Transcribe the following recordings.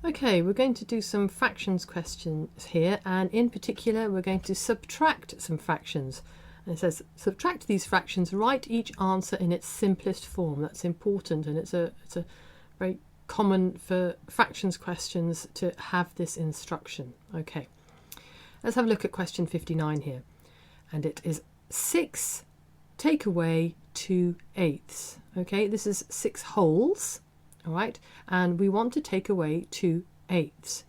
Okay, we're going to do some fractions questions here, and in particular we're going to subtract some fractions. And it says, subtract these fractions, write each answer in its simplest form. That's important, and it's a very common for fractions questions to have this instruction. Okay, let's have a look at question 59 here. And it is 6 take away 2/8. Okay, this is 6 wholes. All right, and we want to take away 2/8.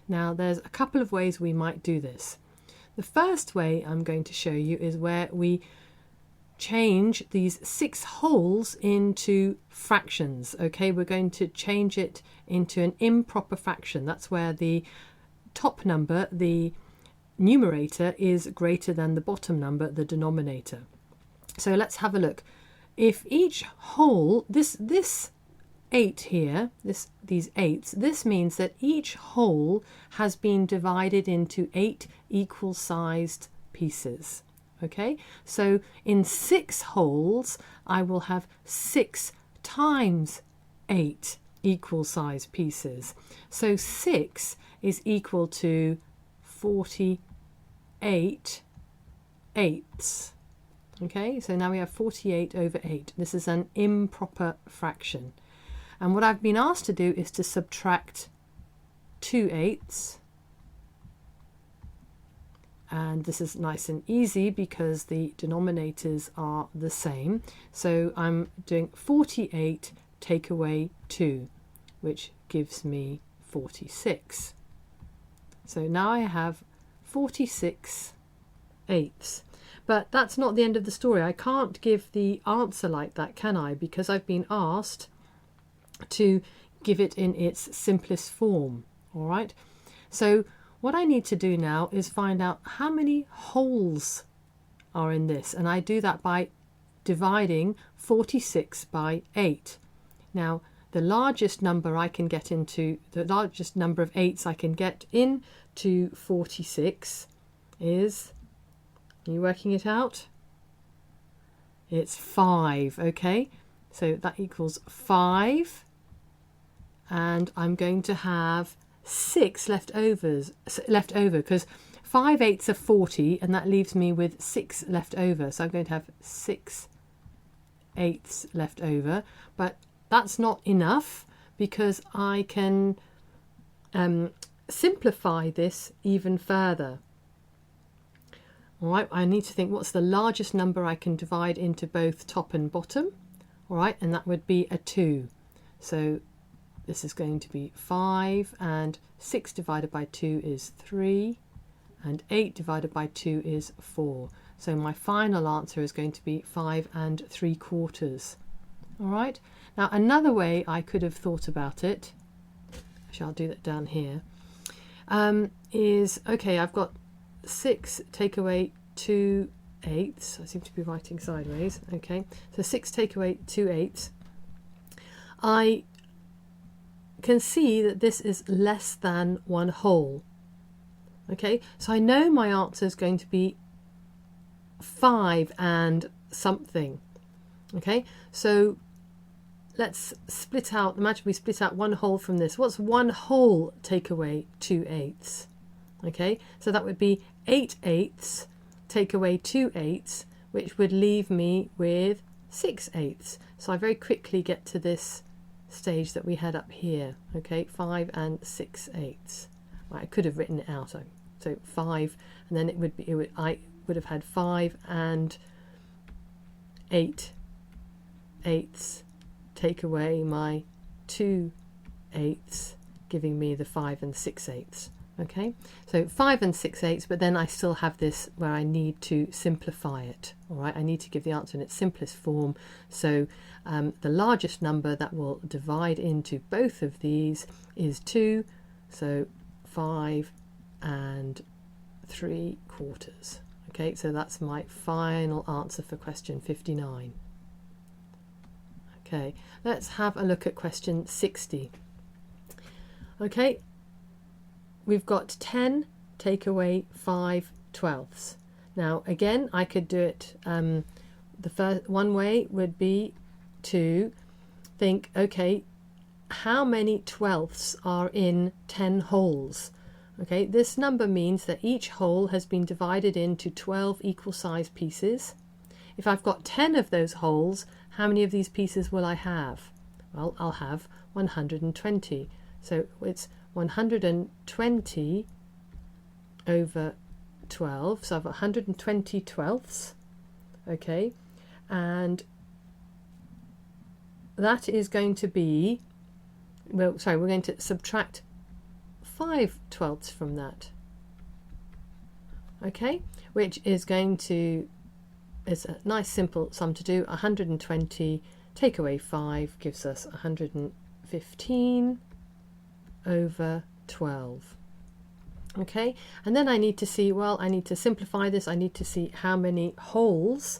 Now there's a couple of ways we might do this. The first way I'm going to show you is where we change these 6 wholes into fractions. Okay, we're going to change it into an improper fraction. That's where the top number, the numerator, is greater than the bottom number, the denominator. So let's have a look. If each whole, this 8 here, these 8s, this means that each whole has been divided into 8 equal sized pieces. Okay, so in 6 wholes I will have 6 times 8 equal sized pieces. So 6 is equal to 48 eighths. Okay, so now we have 48 over 8. This is an improper fraction. And what I've been asked to do is to subtract 2/8. And this is nice and easy because the denominators are the same. So I'm doing 48 take away 2, which gives me 46. So now I have 46 eighths. But that's not the end of the story. I can't give the answer like that, can I? Because I've been asked to give it in its simplest form. All right, so what I need to do now is find out how many wholes are in this, and I do that by dividing 46 by 8. Now the largest number I can get into, the largest number of 8s I can get into 46 is, are you working it out? It's 5. Okay, so that equals 5, and I'm going to have 6 left over because 5/8 are 40, and that leaves me with 6 left over. So I'm going to have 6/8 left over, but that's not enough because I can simplify this even further. All right, I need to think what's the largest number I can divide into both top and bottom. All right, and that would be a 2. So this is going to be 5, and 6 divided by 2 is 3, and 8 divided by 2 is 4. So my final answer is going to be 5 3/4. All right, now another way I could have thought about it, actually I'll do that down here, is, okay, I've got 6 take away 2/8. I seem to be writing sideways. Okay, so 6 take away 2/8. I can see that this is less than 1 whole. Okay, so I know my answer is going to be 5 and something. Okay, so let's split out, imagine we split out 1 whole from this. What's 1 whole take away 2/8? Okay, so that would be 8/8 take away 2/8, which would leave me with 6/8. So I very quickly get to this stage that we had up here. Okay, 5 6/8. Right, I could have written it out. So 5, and then I would have had 5 8/8 take away my 2/8, giving me the 5 6/8. Okay, so 5 6/8, but then I still have this where I need to simplify it. All right, I need to give the answer in its simplest form. So the largest number that will divide into both of these is 2. So 5 3/4. Okay, so that's my final answer for question 59. Okay, let's have a look at question 60. Okay, we've got 10 take away 5/12. Now again, I could do it, the first one way would be to think, okay, how many twelfths are in 10 wholes. Okay, this number means that each whole has been divided into 12 equal size pieces. If I've got 10 of those wholes, how many of these pieces will I have? Well, I'll have 120. So it's 120 over 12. So I've got 120 twelfths. Okay, and that is going to be, well, sorry, we're going to subtract 5 twelfths from that. Okay, which is going to, it's a nice simple sum to do. 120 take away 5 gives us 115 over 12. Okay, and then I need to see, well, I need to simplify this. I need to see how many wholes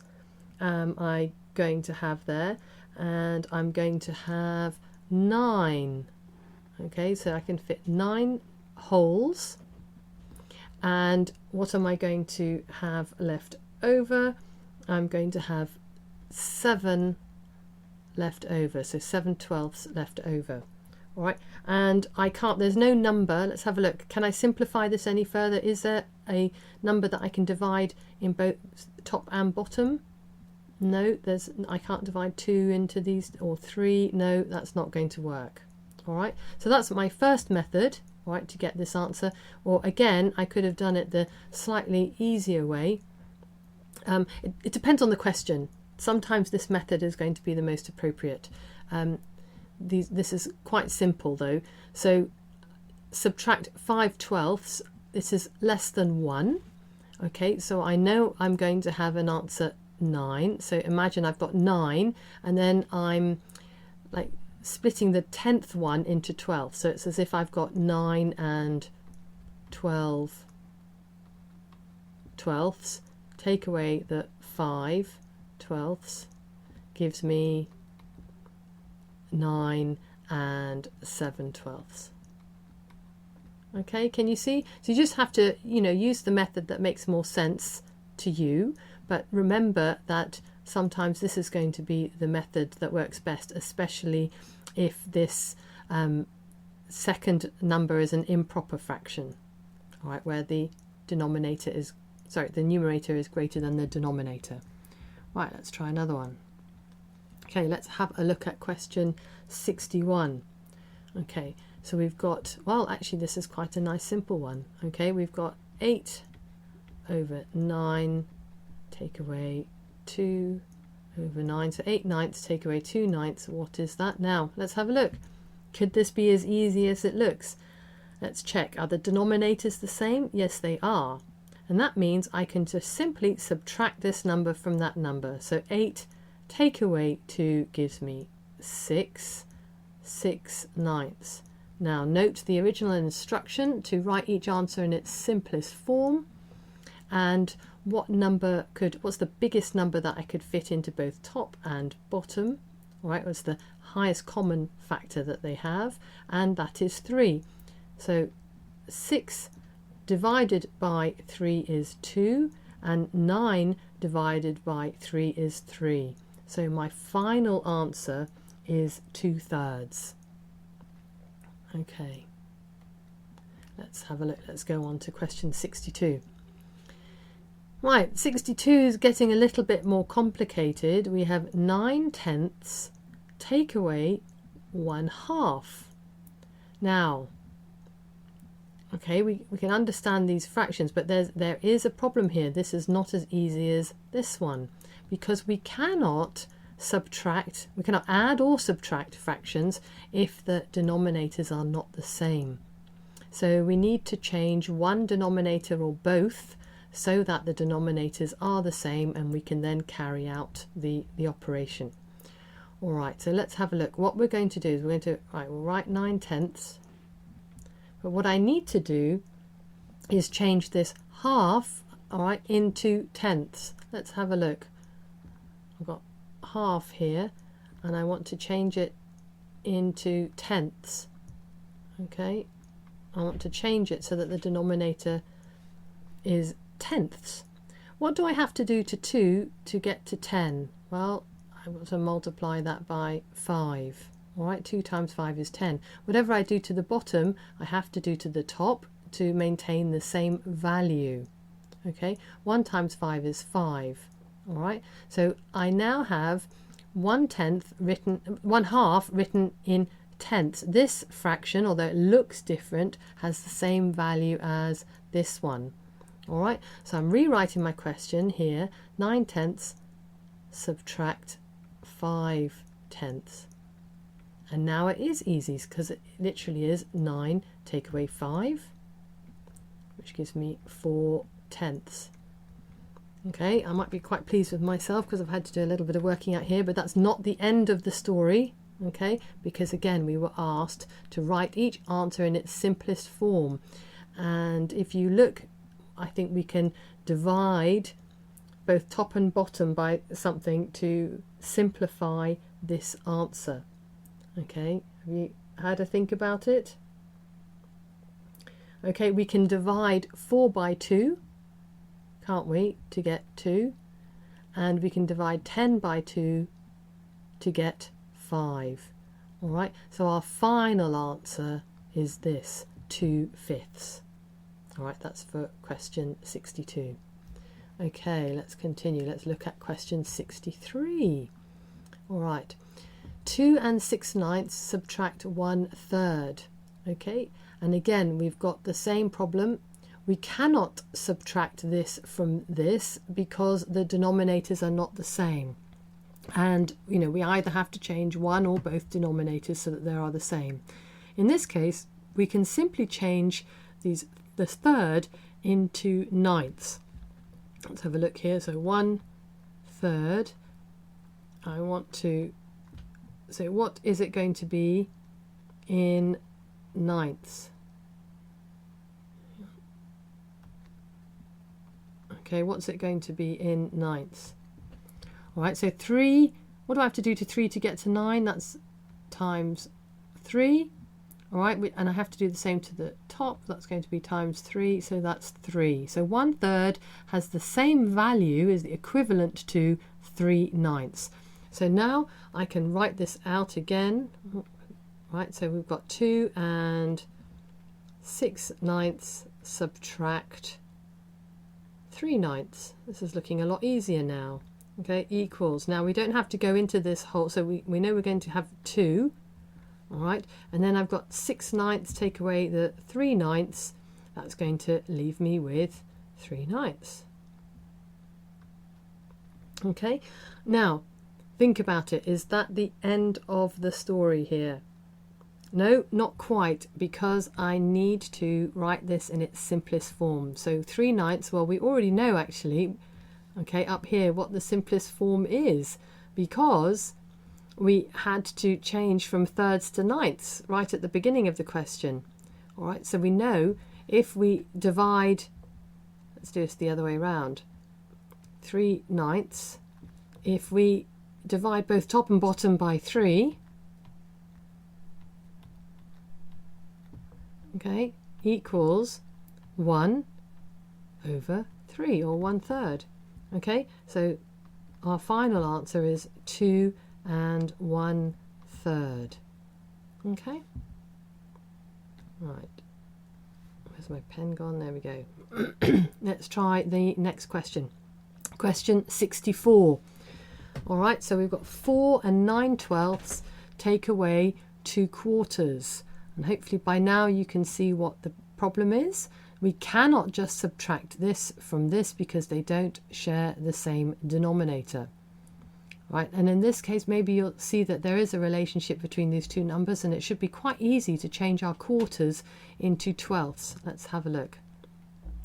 am I going to have there, and I'm going to have 9. Okay, so I can fit 9 wholes. And what am I going to have left over? I'm going to have 7 left over, so 7 twelfths left over. All right, and I can't, there's no number. Let's have a look. Can I simplify this any further? Is there a number that I can divide in both top and bottom? No, I can't divide 2 into these, or 3. No, that's not going to work. All right, so that's my first method, all right, to get this answer. Or again, I could have done it the slightly easier way. It depends on the question. Sometimes this method is going to be the most appropriate. This is quite simple though. So subtract 5 twelfths. This is less than 1. Okay, so I know I'm going to have an answer 9. So imagine I've got 9, and then I'm like splitting the 10th one into 12. So it's as if I've got 9 and 12 twelfths. Take away the 5 twelfths gives me 9 and 7 twelfths. Okay, can you see? So you just have to, use the method that makes more sense to you, but remember that sometimes this is going to be the method that works best, especially if this second number is an improper fraction, all right, where the numerator is greater than the denominator. Right, let's try another one. Okay, let's have a look at question 61. Okay, so we've got, well, actually this is quite a nice simple one. Okay, we've got 8 over 9 take away 2 over 9. So 8 ninths take away 2 ninths. What is that now? Let's have a look. Could this be as easy as it looks? Let's check. Are the denominators the same? Yes, they are. And that means I can just simply subtract this number from that number. So 8 take away 2 gives me 6 ninths. Now note the original instruction to write each answer in its simplest form, and what's the biggest number that I could fit into both top and bottom. All right, what's the highest common factor that they have, and that is 3. So 6 divided by 3 is 2, and 9 divided by 3 is 3. So my final answer is 2/3. Okay, let's have a look. Let's go on to question 62. Right, 62 is getting a little bit more complicated. We have 9/10 take away 1/2. Now, okay, we can understand these fractions, but there is a problem here. This is not as easy as this one, because we cannot add or subtract fractions if the denominators are not the same. So we need to change one denominator or both so that the denominators are the same, and we can then carry out the operation. All right, so let's have a look. What we're going to do is we'll write 9/10. But what I need to do is change this half, all right, into tenths. Let's have a look. I've got half here, and I want to change it into tenths. Okay, I want to change it so that the denominator is tenths. What do I have to do to 2 to get to 10? Well, I want to multiply that by 5. All right, 2 times 5 is 10. Whatever I do to the bottom, I have to do to the top to maintain the same value. Okay, 1 times 5 is 5. All right, so I now have 1/10 written, 1/2 written in tenths. This fraction, although it looks different, has the same value as this one. All right, so I'm rewriting my question here. 9/10 subtract 5/10. And now it is easy because it literally is 9 take away 5, which gives me 4/10. Okay, I might be quite pleased with myself because I've had to do a little bit of working out here, but that's not the end of the story, okay, because again we were asked to write each answer in its simplest form. And if you look, I think we can divide both top and bottom by something to simplify this answer. Okay, have you had a think about it? Okay, we can divide 4 by 2, can't we, to get 2, and we can divide 10 by 2 to get 5. All right, so our final answer is this, 2/5. All right, that's for question 62. Okay, let's continue. Let's look at question 63. All right, 2 and 6/9 subtract 1/3. Okay, and again we've got the same problem. We cannot subtract this from this because the denominators are not the same. And you know, we either have to change one or both denominators so that they are the same. In this case, we can simply change the third into ninths. Let's have a look here. So 1/3. I want to, so what is it going to be in ninths? Okay, what's it going to be in ninths? All right, so 3, what do I have to do to 3 to get to 9? That's times 3. All right, and I have to do the same to the top. That's going to be times 3, so that's 3. So 1/3 has the same value, is the equivalent to 3/9. So now I can write this out again. Right, so we've got 2 and 6/9 subtract 3/9. This is looking a lot easier now. Okay, equals. Now we don't have to go into this whole, so we know we're going to have 2. All right, and then I've got 6/9 take away the 3/9. That's going to leave me with 3/9. Okay, now think about it. Is that the end of the story here? No, not quite, because I need to write this in its simplest form. So 3/9, well, we already know actually, okay, up here what the simplest form is, because we had to change from thirds to ninths right at the beginning of the question. All right, so we know if we divide, let's do this the other way around, 3/9, if we divide both top and bottom by 3, okay, equals 1/3, or 1/3. Okay, so our final answer is 2 and 1/3. Okay, right, where's my pen gone? There we go. Let's try the next question. Question 64. All right, so we've got 4 and 9/12 take away 2/4. And hopefully by now you can see what the problem is. We cannot just subtract this from this because they don't share the same denominator. Right, and in this case maybe you'll see that there is a relationship between these two numbers, and it should be quite easy to change our quarters into 12ths. Let's have a look.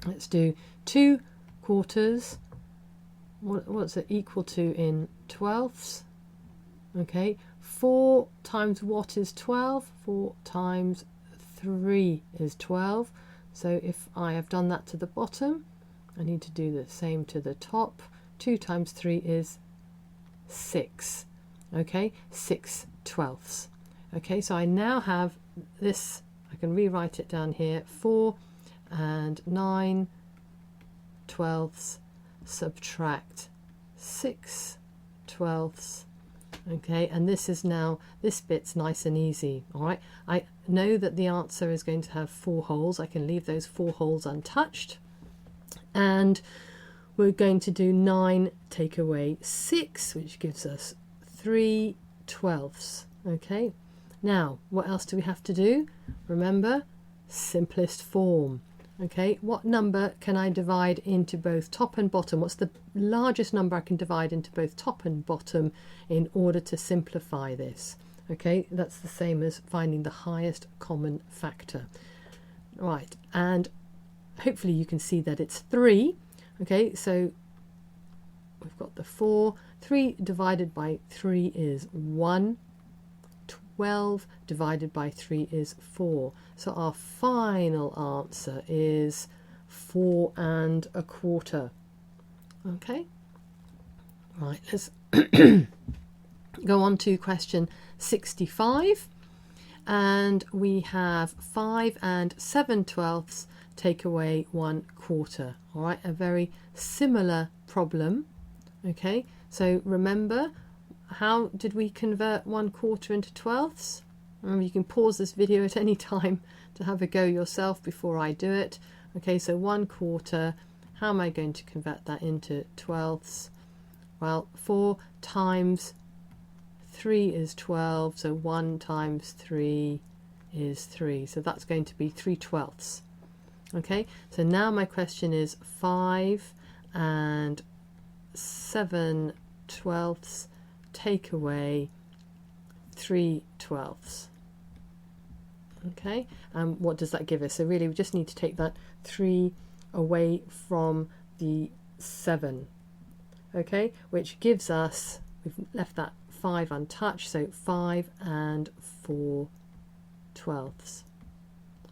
Let's do 2/4. What's it equal to in 12ths? Okay, 4 times what is 12? 4 times 3 is 12. So if I have done that to the bottom, I need to do the same to the top. 2 times 3 is 6. Okay, 6/12. Okay, so I now have this, I can rewrite it down here, 4 and 9/12 subtract 6/12. Okay, and this is now, this bit's nice and easy. All right, I know that the answer is going to have 4 holes. I can leave those 4 holes untouched, and we're going to do 9 take away 6, which gives us 3/12. Okay, now what else do we have to do? Remember, simplest form. Okay, what number can I divide into both top and bottom? What's the largest number I can divide into both top and bottom in order to simplify this? Okay, that's the same as finding the highest common factor. Right, and hopefully you can see that it's 3. Okay, so we've got the 4. 3 divided by 3 is 1. 12 divided by 3 is 4. So our final answer is 4 1/4. Okay, right, let's go on to question 65, and we have 5 7/12 take away 1/4. All right, a very similar problem. Okay, so remember, how did we convert 1/4 into 12ths? Remember, you can pause this video at any time to have a go yourself before I do it. Okay, so 1/4, how am I going to convert that into 12ths? Well, 4 times 3 is 12, so 1 times 3 is 3. So that's going to be 3/12. Okay, so now my question is 5 7/12 take away 3/12. Okay, and what does that give us? So really we just need to take that 3 away from the 7. Okay, which gives us, we've left that 5 untouched, so 5 4/12.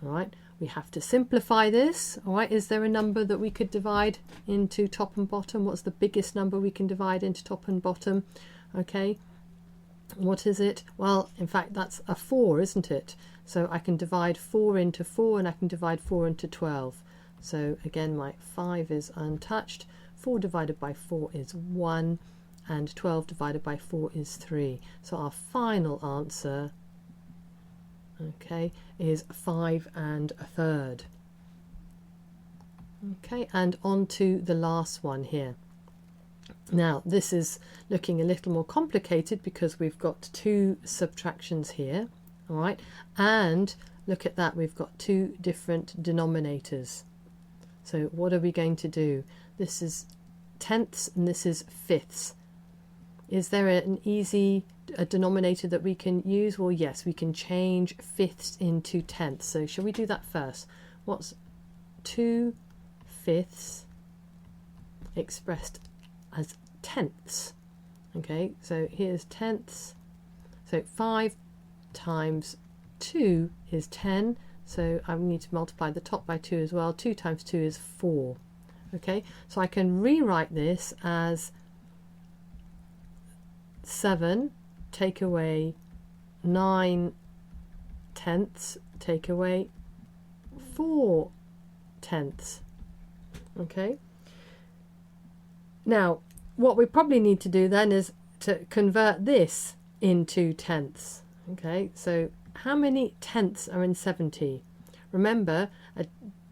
All right, we have to simplify this. All right, is there a number that we could divide into top and bottom? What's the biggest number we can divide into top and bottom? Okay, what is it? Well, in fact, that's a 4, isn't it? So I can divide 4 into 4, and I can divide 4 into 12. So again, my 5 is untouched. 4 divided by 4 is 1, and 12 divided by 4 is 3. So our final answer, okay, is 5 1/3. Okay, and on to the last one here. Now this is looking a little more complicated because we've got 2 subtractions here. All right, and look at that, we've got 2 different denominators. So what are we going to do? This is tenths and this is fifths. Is there an easy denominator that we can use? Well, yes, we can change fifths into tenths. So shall we do that first? What's 2/5 expressed as tenths? Okay, so here's tenths. So 5 times 2 is 10. So I need to multiply the top by 2 as well. 2 times 2 is 4. Okay, so I can rewrite this as 7 take away 9/10 take away 4/10. Okay, now what we probably need to do then is to convert this into tenths. Okay, so how many tenths are in 70? Remember,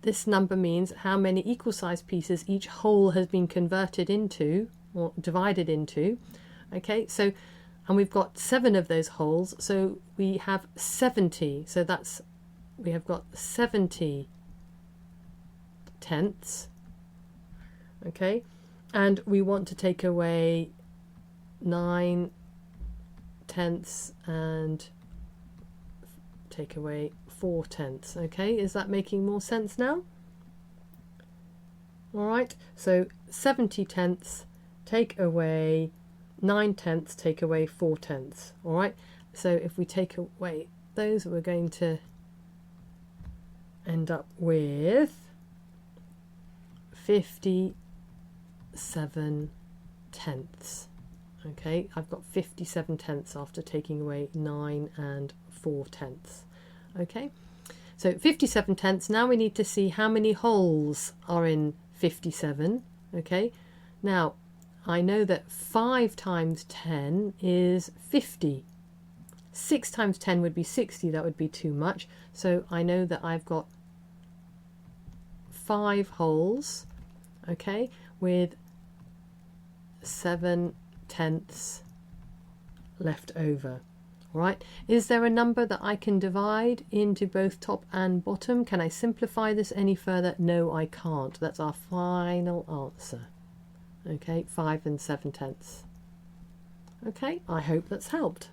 this number means how many equal sized pieces each whole has been converted into or divided into. Okay, so, and we've got 7 of those wholes, so we have 70. So that's, we have got 70 tenths. Okay, and we want to take away 9/10 and take away 4/10. Okay, is that making more sense now? All right, so 70 tenths take away 9/10, take away 4/10. All right, so if we take away those, we're going to end up with 57 tenths. Okay, I've got 57 tenths after taking away 9 and 4/10. Okay, so 57 tenths. Now we need to see how many wholes are in 57. Okay, now I know that 5 times 10 is 50. 6 times 10 would be 60, that would be too much. So I know that I've got 5 holes, okay, with 7/10 left over. Right, is there a number that I can divide into both top and bottom? Can I simplify this any further? No, I can't. That's our final answer. Okay, 5 7/10. Okay, I hope that's helped.